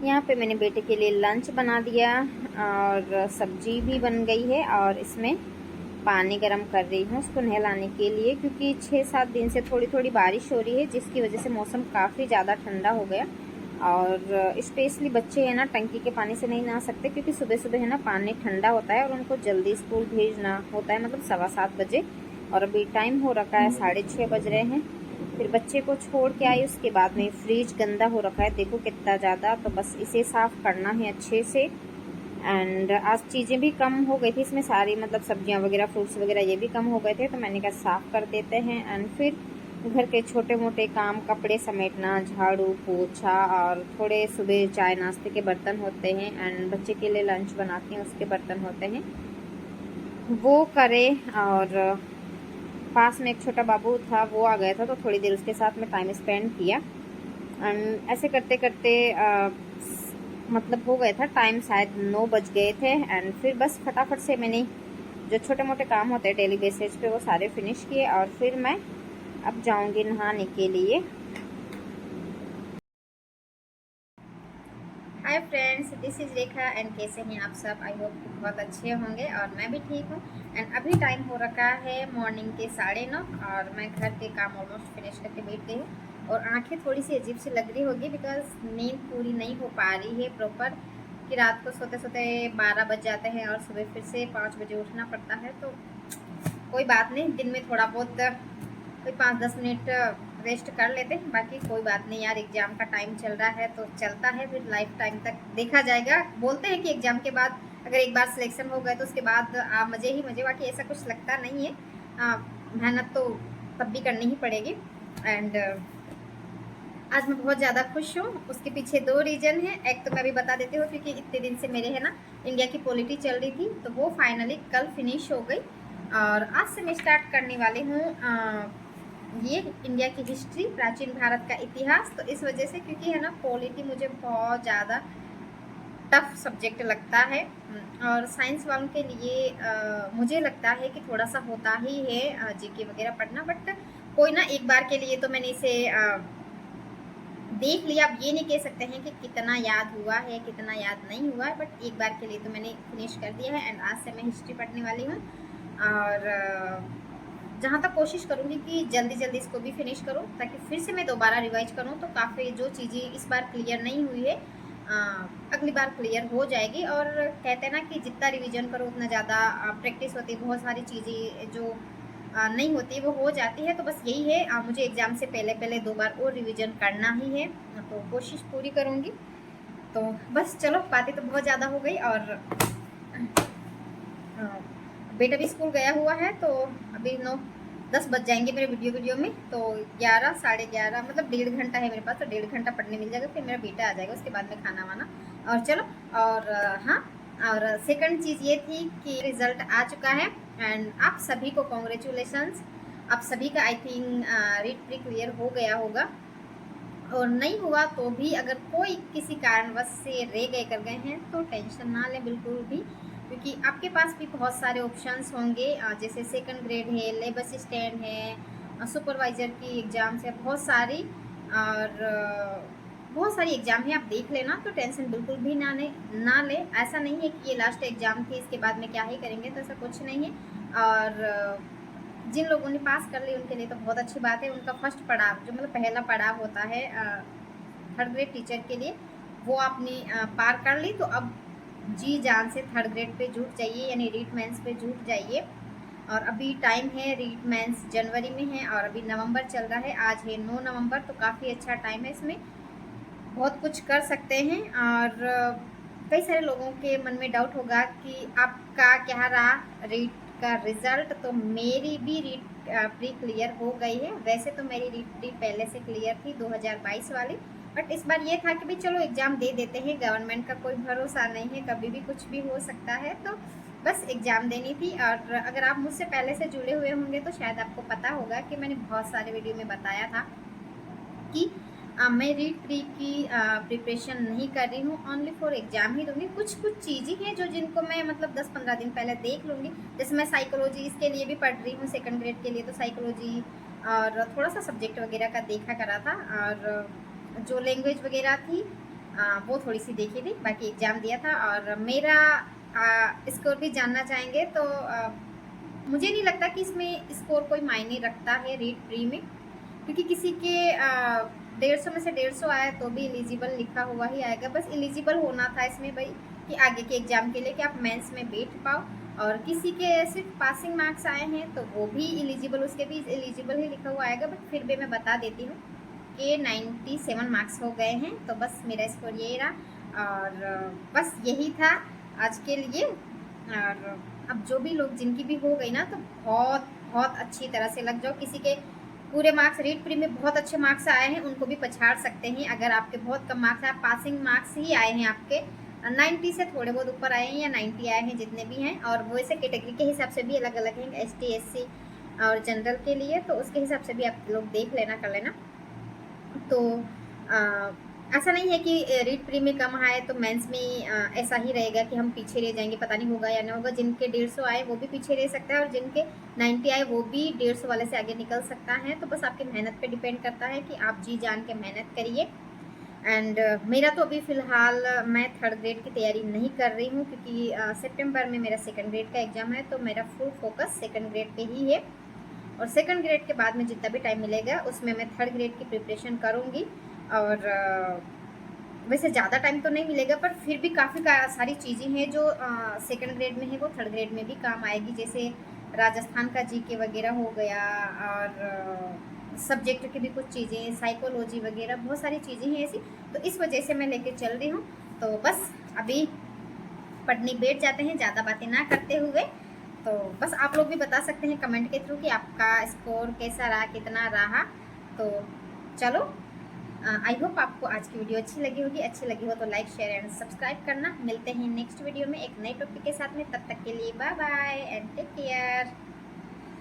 यहाँ पे मैंने बेटे के लिए लंच बना दिया और सब्जी भी बन गई है और इसमें पानी गर्म कर रही हूँ उसको नहलाने के लिए, क्योंकि 6-7 दिन से थोड़ी थोड़ी बारिश हो रही है जिसकी वजह से मौसम काफ़ी ज़्यादा ठंडा हो गया। और स्पेशली बच्चे हैं ना टंकी के पानी से नहीं नहा सकते, क्योंकि सुबह सुबह है ना पानी ठंडा होता है और उनको जल्दी स्कूल भेजना होता है, मतलब 7:15 बजे। और अभी टाइम हो रखा है 6:30 बज रहे हैं। फिर बच्चे को छोड़ के आई, उसके बाद में फ्रिज गंदा हो रखा है, देखो कितना ज़्यादा। तो बस इसे साफ़ करना है अच्छे से। एंड आज चीज़ें भी कम हो गई थी इसमें सारी, मतलब सब्जियां वगैरह फ्रूट्स वगैरह ये भी कम हो गए थे, तो मैंने कहा साफ़ कर देते हैं। एंड फिर घर के छोटे मोटे काम, कपड़े समेटना, झाड़ू पोछा, और थोड़े सुबह चाय नाश्ते के बर्तन होते हैं एंड बच्चे के लिए लंच बनाती हैं उसके बर्तन होते हैं, वो करे। और पास में एक छोटा बाबू था, वो आ गया था तो थोड़ी देर उसके साथ में टाइम स्पेंड किया। एंड ऐसे करते करते मतलब हो गया था टाइम, शायद 9 बज गए थे। एंड फिर बस फटाफट से मैंने जो छोटे मोटे काम होते हैं डेली बेसिस पे वो सारे फिनिश किए और फिर मैं अब जाऊंगी नहाने के लिए। Hi friends, this is Rekha and कैसे हैं आप सब? आई होप बहुत अच्छे होंगे और मैं भी ठीक हूँ। एंड अभी टाइम हो रखा है मॉर्निंग के 9:30 और मैं घर के काम ऑलमोस्ट फिनिश करके बैठ गई हूँ। और आंखें थोड़ी सी अजीब सी लग रही होगी बिकॉज नींद पूरी नहीं हो पा रही है प्रॉपर, कि रात को सोते सोते 12 बज जाते हैं और सुबह फिर से 5 बजे उठना पड़ता है। तो कोई बात नहीं, दिन में थोड़ा बहुत कोई 5-10 मिनट रेस्ट कर लेते हैं, बाकी कोई बात नहीं यार। एग्जाम का टाइम चल रहा है तो चलता है, फिर लाइफ टाइम तक देखा जाएगा। बोलते हैं कि एग्जाम के बाद अगर एक बार सिलेक्शन हो गए तो उसके बाद मज़े ही मज़े, बाकी ऐसा कुछ लगता नहीं है। मेहनत तो तब भी करनी ही पड़ेगी। एंड आज मैं बहुत ज़्यादा खुश हूँ, उसके पीछे 2 रीज़न है। एक तो मैं भी बता देती हूँ, क्योंकि इतने दिन से मेरे है ना इंडिया की पॉलिटी चल रही थी, तो वो फाइनली कल फिनिश हो गई और आज से मैं स्टार्ट करने वाली हूँ ये इंडिया की हिस्ट्री, प्राचीन भारत का इतिहास। तो इस वजह से, क्योंकि है ना पॉलिटी मुझे बहुत ज़्यादा टफ सब्जेक्ट लगता है और साइंस वालों के लिए मुझे लगता है कि थोड़ा सा होता ही है जीके वगैरह पढ़ना, बट कोई ना, एक बार के लिए तो मैंने इसे देख लिया। अब ये नहीं कह सकते हैं कि कितना याद हुआ है कितना याद नहीं हुआ है, बट एक बार के लिए तो मैंने फिनिश कर दिया है। एंड आज से मैं हिस्ट्री पढ़ने वाली हूँ और जहाँ तक कोशिश करूँगी कि जल्दी जल्दी इसको भी फिनिश करूँ, ताकि फिर से मैं दोबारा रिवाइज करूँ तो काफ़ी जो चीज़ें इस बार क्लियर नहीं हुई है अगली बार क्लियर हो जाएगी। और कहते हैं ना कि जितना रिवीजन करो उतना ज़्यादा प्रैक्टिस होती है, बहुत सारी चीज़ें जो नहीं होती वो हो जाती है। तो बस यही है, मुझे एग्ज़ाम से पहले पहले 2 बार और रिवीजन करना ही है, तो कोशिश पूरी करूँगी। तो बस चलो, बातें तो बहुत ज़्यादा हो गई और बेटा भी स्कूल गया हुआ है, तो अभी 9-10 बज जाएंगे मेरे वीडियो में। तो 11 11:30 मतलब 1.5 घंटा है मेरे पास, तो 1.5 घंटा पढ़ने मिल जाएगा, फिर मेरा बेटा आ जाएगा, उसके बाद में खाना वाना। और चलो, और हाँ, और सेकंड चीज़ ये थी कि रिज़ल्ट आ चुका है एंड आप सभी को कॉन्ग्रेचुलेशंस। आप सभी का I think REET pre clear हो गया होगा, और नहीं हुआ तो भी अगर कोई किसी कारणवश से रह गए कर गए हैं तो टेंशन ना लें बिल्कुल भी, क्योंकि आपके पास भी बहुत सारे ऑप्शंस होंगे। जैसे सेकंड ग्रेड है, लेबर असिस्टेंट है, सुपरवाइज़र की एग्ज़ाम्स है, बहुत सारी, और बहुत सारी एग्ज़ाम है, आप देख लेना। तो टेंशन बिल्कुल भी ना ले। ऐसा नहीं है कि ये लास्ट एग्ज़ाम थी इसके बाद में क्या ही करेंगे, तो ऐसा कुछ नहीं है। और जिन लोगों ने पास कर ली उनके लिए तो बहुत अच्छी बात है। उनका फर्स्ट पड़ाव, जो मतलब पहला पड़ाव होता है थर्ड ग्रेड टीचर के लिए, वो आपने पार कर ली, तो अब जी जान से थर्ड ग्रेड पे जुट जाइए, यानी रीट मेंस पे जुट जाइए। और अभी टाइम है, रीट मेंस जनवरी में है और अभी नवंबर चल रहा है, आज है 9 नवंबर, तो काफ़ी अच्छा टाइम है, इसमें बहुत कुछ कर सकते हैं। और कई सारे लोगों के मन में डाउट होगा कि आपका क्या रहा रीट का रिज़ल्ट। तो मेरी भी रीट प्री क्लियर हो गई है। वैसे तो मेरी रीट प्री पहले से क्लियर थी 2022 वाली, बट इस बार ये था कि भाई चलो एग्ज़ाम दे देते हैं, गवर्नमेंट का कोई भरोसा नहीं है, कभी भी कुछ भी हो सकता है, तो बस एग्ज़ाम देनी थी। और अगर आप मुझसे पहले से जुड़े हुए होंगे तो शायद आपको पता होगा कि मैंने बहुत सारे वीडियो में बताया था कि मैं रीट प्री की प्रिपरेशन नहीं कर रही हूँ, ओनली फॉर एग्ज़ाम ही दूंगी। कुछ कुछ चीज़ें हैं जो जिनको मैं मतलब 10-15 दिन पहले देख लूँगी। जैसे मैं साइकोलॉजी इसके लिए भी पढ़ रही हूँ, सेकंड ग्रेड के लिए, तो साइकोलॉजी और थोड़ा सा सब्जेक्ट वगैरह का देखा करा था। और जो लैंग्वेज वगैरह थी वो थोड़ी सी देखी थी, बाकी एग्ज़ाम दिया था। और मेरा स्कोर भी जानना चाहेंगे तो मुझे नहीं लगता कि इसमें स्कोर कोई मायने रखता है रीड प्री में, क्योंकि किसी के 150 में से 150 आया तो भी एलिजिबल लिखा हुआ ही आएगा। बस एलिजिबल होना था इसमें भाई कि आगे के एग्ज़ाम के लिए कि आप मेंस में बैठ पाओ। और किसी के सिर्फ पासिंग मार्क्स आए हैं तो वो भी एलिजिबल, उसके भी एलिजिबल ही लिखा हुआ आएगा। बट फिर भी मैं बता देती हूँ कि 97 मार्क्स हो गए हैं, तो बस मेरा स्कोर यही रहा। और बस यही था आज के लिए। और अब जो भी लोग जिनकी भी हो गई ना, तो बहुत बहुत अच्छी तरह से लग जाओ। किसी के पूरे मार्क्स रीड प्री में बहुत अच्छे मार्क्स आए हैं, उनको भी पछाड़ सकते हैं। अगर आपके बहुत कम मार्क्स आए, पासिंग मार्क्स ही आए हैं आपके 90 से थोड़े बहुत ऊपर आए हैं या 90 आए हैं, जितने भी हैं। और वो ऐसे कैटेगरी के हिसाब से भी अलग अलग हैं, ST SC और जनरल के लिए, तो उसके हिसाब से भी आप लोग देख लेना, कर लेना। तो ऐसा नहीं है कि रीड प्री में कम आए तो मेंस में ऐसा ही रहेगा कि हम पीछे रह जाएंगे, पता नहीं होगा या नहीं होगा। जिनके 150 आए वो भी पीछे रह सकता है, और जिनके 90 आए वो भी 150 वाले से आगे निकल सकता है। तो बस आपकी मेहनत पे डिपेंड करता है कि आप जी जान के मेहनत करिए। एंड मेरा तो अभी फ़िलहाल मैं 3rd ग्रेड की तैयारी नहीं कर रही हूँ, क्योंकि सितंबर में मेरा 2nd ग्रेड का एग्ज़ाम है। तो मेरा full focus 2nd grade pay ही है, और 2nd ग्रेड के बाद में जितना भी टाइम मिलेगा उसमें मैं 3rd ग्रेड की प्रिपरेशन करूँगी। और वैसे ज़्यादा टाइम तो नहीं मिलेगा, पर फिर भी काफ़ी सारी चीज़ें हैं जो 2nd ग्रेड में है वो 3rd ग्रेड में भी काम आएगी। जैसे राजस्थान का GK वगैरह हो गया, और सब्जेक्ट की भी कुछ चीज़ें, साइकोलॉजी वगैरह, बहुत सारी चीज़ें हैं ऐसी। तो इस वजह से मैं लेके चल रही हूँ। तो बस अभी पढ़ने बैठ जाते हैं, ज़्यादा बातें ना करते हुए। तो बस आप लोग भी बता सकते हैं कमेंट के थ्रू कि आपका स्कोर कैसा रहा, कितना रहा। तो चलो, आई होप आपको आज की वीडियो अच्छी लगी होगी। अच्छी लगी हो तो लाइक, शेयर एंड सब्सक्राइब करना। मिलते हैं नेक्स्ट वीडियो में एक नए टॉपिक के साथ में। तब तक के लिए bye bye and take care.